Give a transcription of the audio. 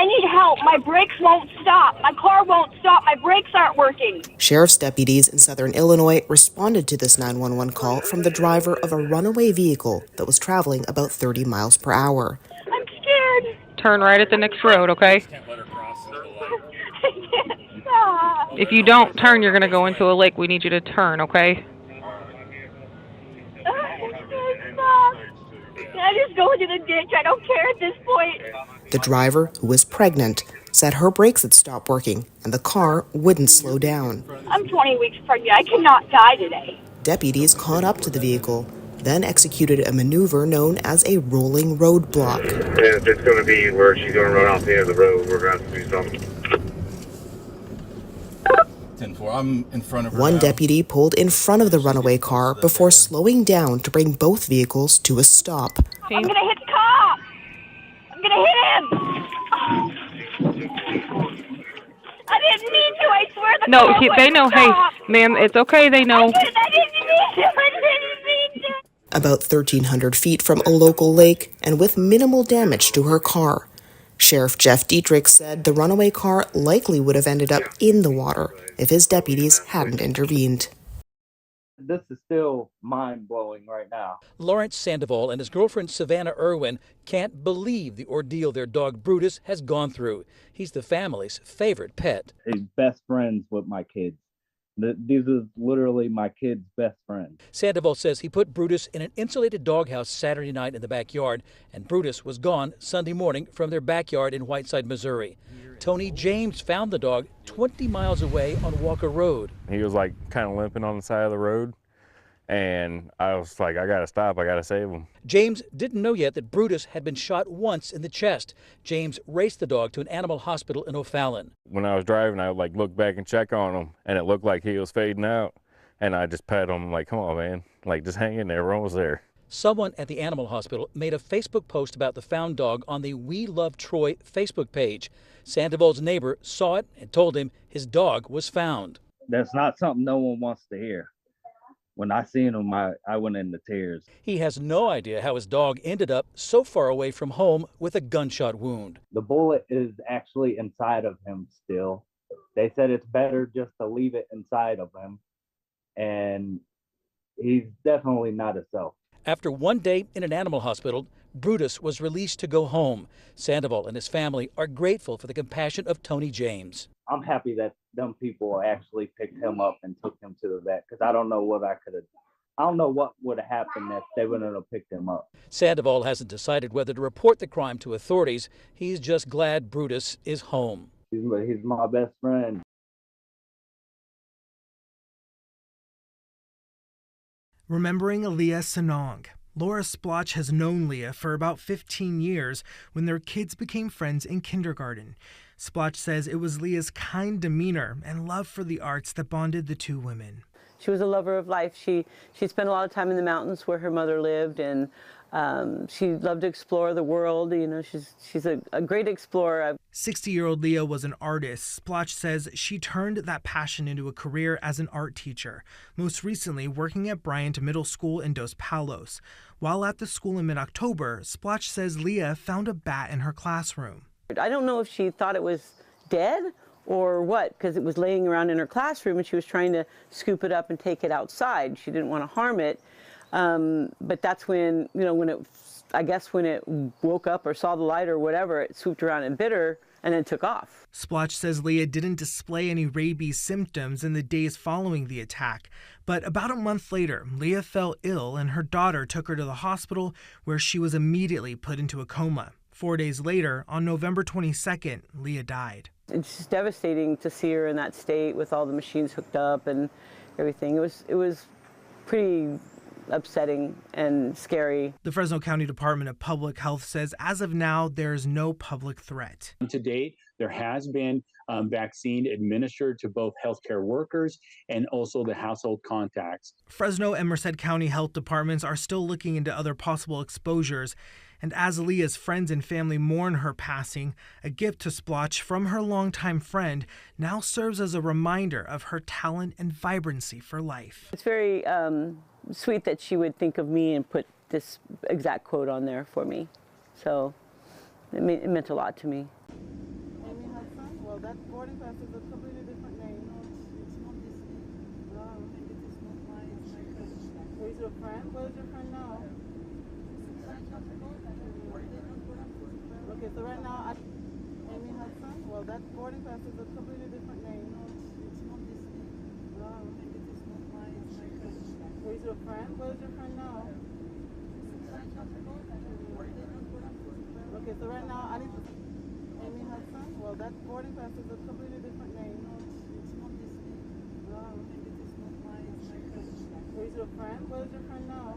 I need help. My brakes won't stop. My car won't stop. My brakes aren't working. Sheriff's deputies in southern Illinois responded to this 911 call from the driver of a runaway vehicle that was traveling about 30 miles per hour. I'm scared. Turn right at the next road, okay? I can't stop. If you don't turn, you're going to go into a lake. We need you to turn, okay? I can't stop. Can I just go into the ditch? I don't care at this point. The driver, who was pregnant, said her brakes had stopped working and the car wouldn't slow down. I'm 20 weeks pregnant. I cannot die today. Deputies caught up to the vehicle, then executed a maneuver known as a rolling roadblock. And if it's going to be where she's going to run off the end of the road, we're going to have to do something. 10-4, I'm in front of her. One now. deputy pulled in front of the runaway car before slowing down to bring both vehicles to a stop. I'm going to hit the cop. I'm going to hit him. I didn't mean to. I swear the No, car they know. Hey, stop. ma'am, it's okay. They know. I didn't mean to. I didn't mean to. About 1,300 feet from a local lake and with minimal damage to her car. Sheriff Jeff Dietrich said the runaway car likely would have ended up in the water if his deputies hadn't intervened. This is still mind-blowing right now. Lawrence Sandoval and his girlfriend Savannah Irwin can't believe the ordeal their dog Brutus has gone through. He's the family's favorite pet. He's best friends with my kids. These are literally my kids' best friends. Sandoval says he put Brutus in an insulated doghouse Saturday night in the backyard, and Brutus was gone Sunday morning from their backyard in Whiteside, Missouri. Tony James found the dog 20 miles away on Walker Road. He was like kind of limping on the side of the road, and I was like, I gotta stop, I gotta save him. James didn't know yet that Brutus had been shot once in the chest. James raced the dog to an animal hospital in O'Fallon. When I was driving, I would like look back and check on him, and it looked like he was fading out, and I just pat him like, come on, man, like just hang in there, we're almost there. Someone at the animal hospital made a Facebook post about the found dog on the We Love Troy Facebook page. Sandoval's neighbor saw it and told him his dog was found. That's not something no one wants to hear. When I seen him, I went into tears. He has no idea how his dog ended up so far away from home with a gunshot wound. The bullet is actually inside of him still. They said it's better just to leave it inside of him. And he's definitely not himself. After one day in an animal hospital, Brutus was released to go home. Sandoval and his family are grateful for the compassion of Tony James. I'm happy that them people actually picked him up and took him to the vet, because I don't know what would have happened if they wouldn't have picked him up. Sandoval hasn't decided whether to report the crime to authorities. He's just glad Brutus is home. He's my best friend. Remembering Aaliyah Sanong, Laura Splotch has known Leah for about 15 years when their kids became friends in kindergarten. Splotch says it was Leah's kind demeanor and love for the arts that bonded the two women. She was a lover of life. She spent a lot of time in the mountains where her mother lived, and she loved to explore the world. You know, she's a great explorer. 60-year-old Leah was an artist. Splotch says she turned that passion into a career as an art teacher, most recently working at Bryant Middle School in Dos Palos. While at the school in mid-October, Splotch says Leah found a bat in her classroom. I don't know if she thought it was dead or what, because it was laying around in her classroom and she was trying to scoop it up and take it outside. She didn't want to harm it. But that's when, when it woke up or saw the light or whatever, it swooped around and bit her and then took off. Splotch says Leah didn't display any rabies symptoms in the days following the attack. But about a month later, Leah fell ill and her daughter took her to the hospital, where she was immediately put into a coma. 4 days later, on November 22nd, Leah died. It's just devastating to see her in that state with all the machines hooked up and everything. It was pretty upsetting and scary. The Fresno County Department of Public Health says as of now, there is no public threat. To date, there has been vaccine administered to both healthcare workers and also the household contacts. Fresno and Merced County health departments are still looking into other possible exposures. And as Leah's friends and family mourn her passing, a gift to Splotch from her longtime friend now serves as a reminder of her talent and vibrancy for life. It's very sweet that she would think of me and put this exact quote on there for me. So it meant a lot to me. Well, that boarding pass is a completely different name. No, it's not this name. No. And it is not my cousin. Who is your friend? Where is your friend now? Okay, so right now, Amy Hudson. Well, that boarding pass is a completely different name. No, it's not this name. No. And it is not my cousin. Who is your friend? Where is your friend now? Okay, so right now, I need to... Amy Hudson? Well, that boarding pass is a completely different name. No, it's not this name. No. And it is not my cousin. Who is your friend? Where is your friend now?